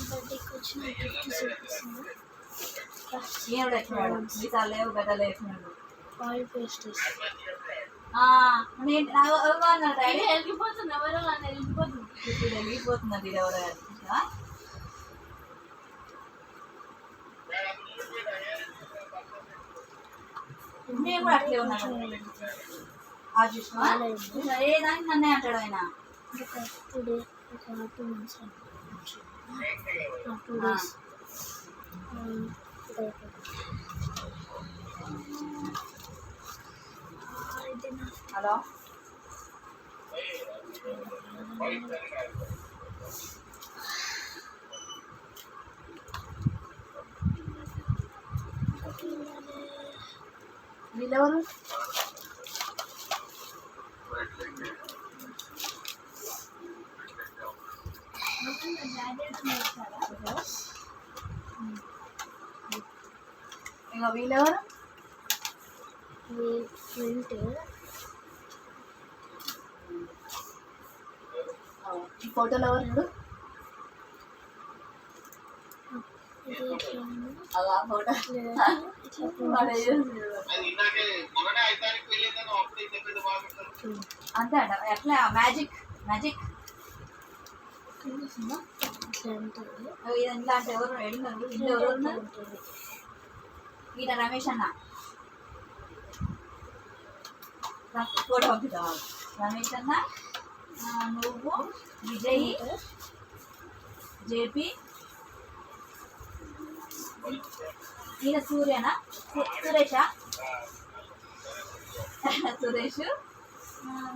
బర్త్డేకి వచ్చిన గిఫ్ట్ చూపిస్తున్నా. ఆయిల్ పేస్టర్స్ వెళ్ళిపోతుంది ఎవరో వెళ్ళిపోతుంది ఇప్పుడు వెళ్ళిపోతున్నది ఎవరో నేను కూడా అట్లే ఉన్నాను ఏ దానికి నన్నే అంటాడు ఆయన టూ మంత్స్ 2 days హలో వీళ్ళెవరు ఇంకా వీళ్ళెవరు ఫ్రంట్ ఈ ఫోటోలో ఎవరు అలా ఫోటో అంతే అంట ఎట్లా మ్యాజిక్ మ్యాజిక్ ఇట్లా అంటే ఎవరు ఎడున్నారు ఇంట్లో ఎవరు ఉన్నారు ఈయన రమేష్ అన్న ఫోటో పంపిస్తావా రమేష్ అన్న నువ్వు విజయ్ జేపీ ఈయన సూర్యనా సురేషా సురేష్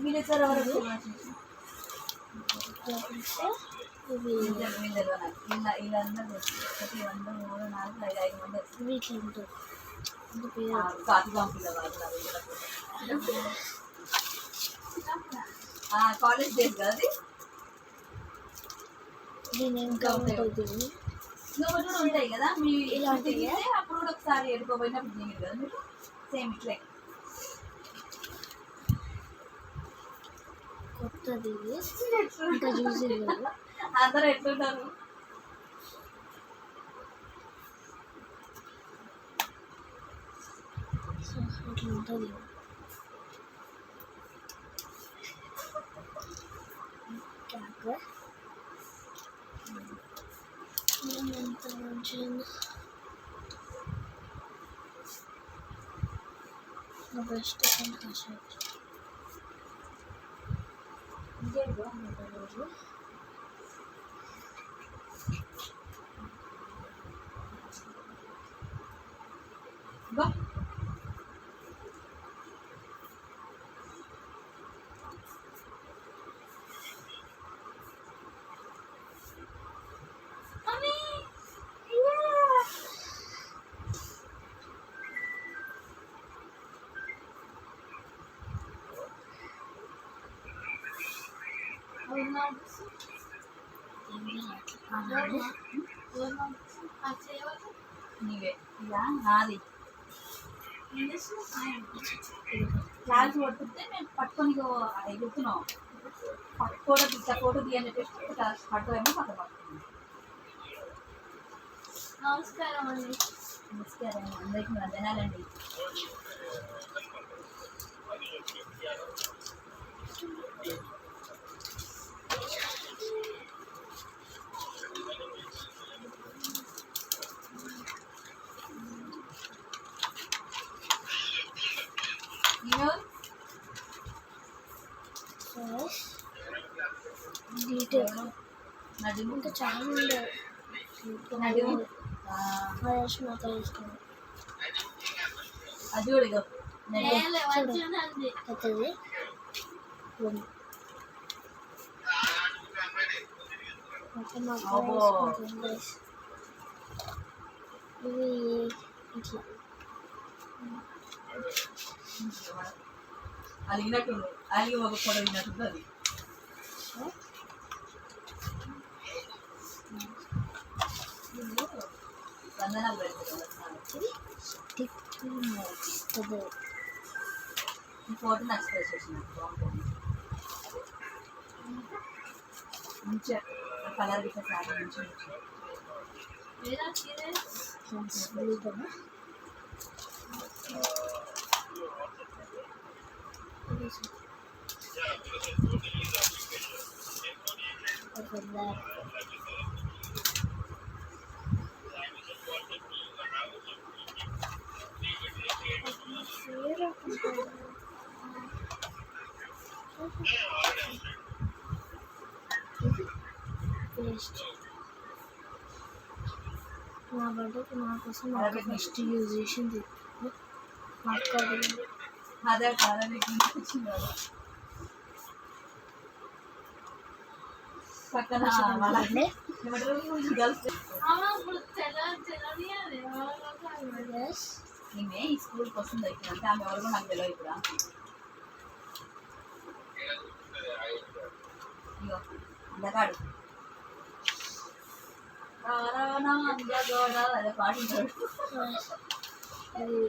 వీళ్ళిద్దరు ఎవరు వీళ్ళందరూ 1 2 3 4 5 మంది కాలేజ్ డేస్ కదా అది ఇంకా ఉంటుంది ఇంకొకటి కూడా ఉంటాయి కదా మీ ఇలాంటి అప్పుడు కూడా ఒకసారి ఎడుకోపోయినప్పుడు దిగారు కదా మీరు సేమ్ ఇట్లే కొత్తది ఇంకా చూసి అందరూ ఎట్లుంటారు అట్లా ఉంటుంది ఎంత మంచిగా బెస్ట్ సంతోషం నీవే ఇలా నాది క్లాస్ పట్టుకుంటే మేము పట్టుకొని ఎగురుతున్నాం ఫోటో తీయని చెప్పేసి పట్టుకోమో పక్క పట్టుకున్నాం నమస్కారం అండి నమస్కారం అందరికీ వందనాలండి డీటెయిల్ ఇంకా చాలా ఉండే అది కూడా కొత్తది ఇవి ఇట్లా అలిగినట్టు అలిగి ఒక ఫోటో తిన్నట్టు అది వందనాలు పెడుతుంది ఫోటో నచ్చుతుంది బాగుంటుంది మంచిగా కలర్ గిట్ట సారీ మంచిగా బ్లూ కదా పేస్ట్ నా బర్త్డేకి నా కోసం మా అక్క ఫస్ట్ యూజ్ చేసింది మా అక్క అదే కలర్ వచ్చింది పక్కన అంటే గర్ల్స్ ఎస్ ఈమె ఈ స్కూల్కి వస్తుంది ఇప్పుడు అంటే ఆమె ఎవరు నాకు తెలియదు ఇప్పుడు ఇగో అందగాడు అందగోడ అదే పాటించాడు అది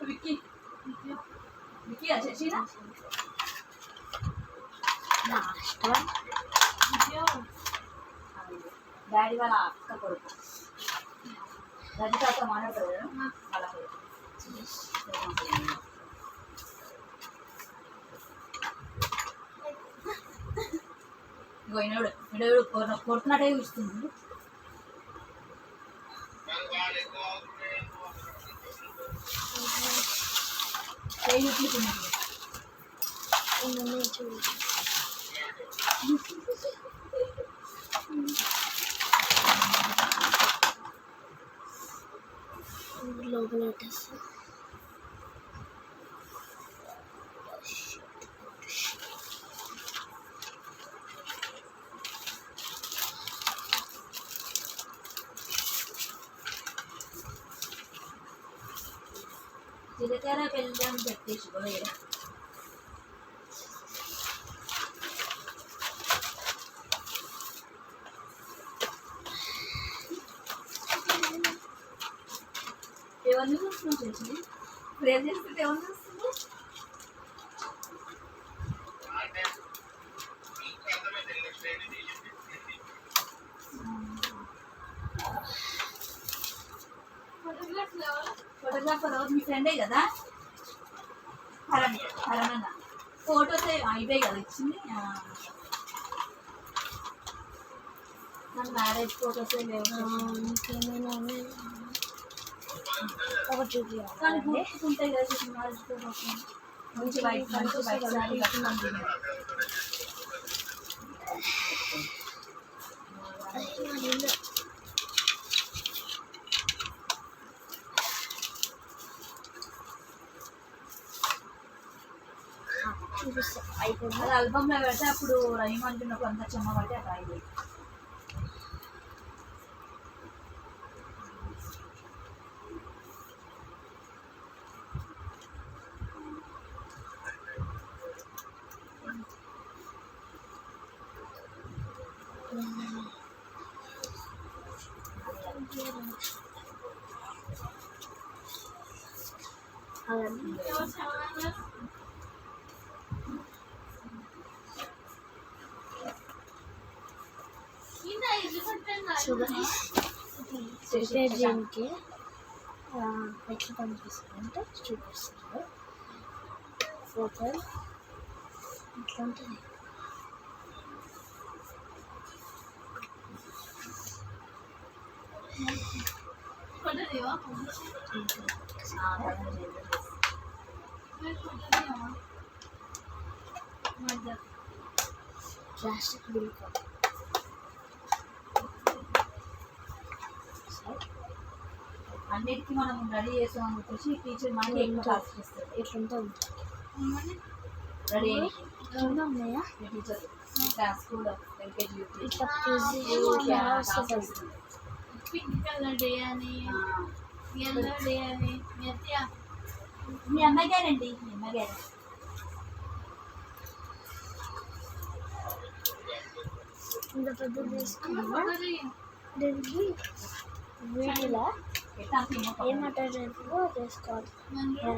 విక్కీ విక్కీ వచ్చేసినా లాస్ట్ డాడీ వాళ్ళ అక్క కొడుకు రజితాతో మాట్లాడతారు కదా వాళ్ళ కొడుకు ఇగో ఈనాడు ఈనాడు కొడుతున్నట్టే చూస్తుంది లోపల పెట్టేస్తా జీలకర్ర బెల్లం పెట్టేసి పోయేరా ఎవరిని చూస్తున్నావు చేసి ప్రేమ్ చేస్తుంటే ఎవరిని చూస్తుంది ఫోటోగ్రాఫర్ మీ ఫ్రెండే కదా హరణ్ హరణ్ అన్న ఫోటోస్ ఇవే కదా ఇచ్చింది మన మ్యారేజ్ ఫోటోస్ లేవు ఇంకేమైనా ఉన్నాయి ఒకటి చూపించాలి కానీ గుర్తుకుంటాయి కదా మ్యారేజ్ ఫోటోస్ మంచి వైట్ సారీ కట్టుకుంటుంది చూపిస్తా అయిపోయింది అది ఆల్బమ్లో పెడితే అప్పుడు ఏమంటున్నప్పుడు అంత చెమ్మ పడితే అక్కడ అయిపోయి ప్రిపేర్ చేయడానికి ఎట్లా పంపిస్తారంటే చూపిస్తారు ఫోటో ఇట్లా ఉంటుంది ప్లాస్టిక్ బిల్ అన్నిటికీ మనం రెడీ చేసామని చెప్పేసి టీచర్ మనకి ఎక్కువ క్లాస్ చేస్తారు ఇట్లంతా ఉంటుంది రెడీ కింద ఉన్నాయా టీచర్ ఇట్లా స్కూల్ ఎల్కేజీ ఇట్లా పింక్ కలర్ డే అని ఎల్లో డే అని మెత్య మీ అమ్మాయి గారండి మీ అమ్మాయి గారు ఇంత పెద్ద తీసుకున్నా ఫోటో దిగి దీనికి వీటిలో ఎట్లా తిమ్మో ఏ మెటీరియల్లో చేసుకోవాలి. మందు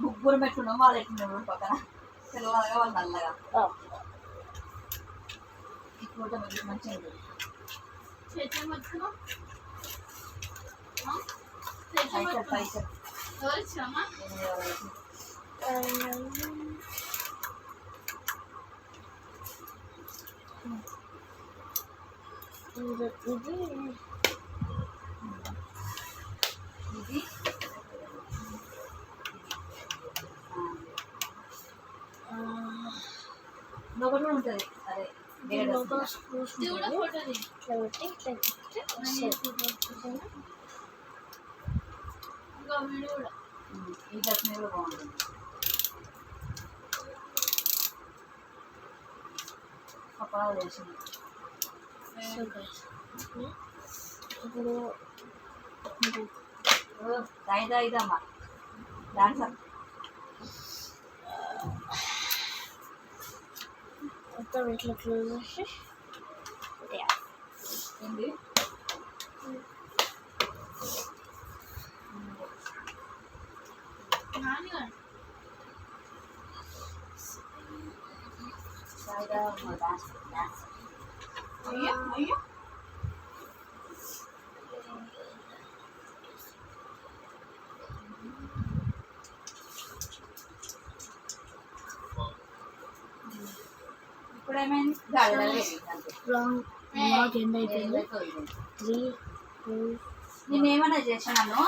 ముగ్గురు పెట్టున్నాం వాళ్ళు ఎట్టున్నాడు పక్కన తెల్లగా వాళ్ళు నల్లగా ఈ ఫోటో మంచిగా ఉంటుంది. చేతి మొత్తం పైసలు పైసలు ఎవరు ఇచ్చామా ఇది ఇది ఒకటి ఉంటుంది. అదే లోపల స్క్రూస్ ఇది కూడా ఫోటో దిగి ఇట్లా పెట్టి ఇట్లా తిప్పితే వస్తుంది. ఇంకా వీడియో కూడా ఈ దర్శనం కూడా బాగుంటుంది. పక్కన చేసింది సో guys, ఇప్పుడు ఇదమ్మా డాన్సర్ మొత్తం ఇట్లా క్లోజ్ చేసి ఏంటి నాని కానీ డాన్స్ డాన్స్ అయ్యో అయ్యో ఇప్పుడు ఏమైంది గాలి రాంగ్ బ్లాగ్ ఎండ్ అయిపోయింది. 3 2 నేను ఏమన్నా చేసినాను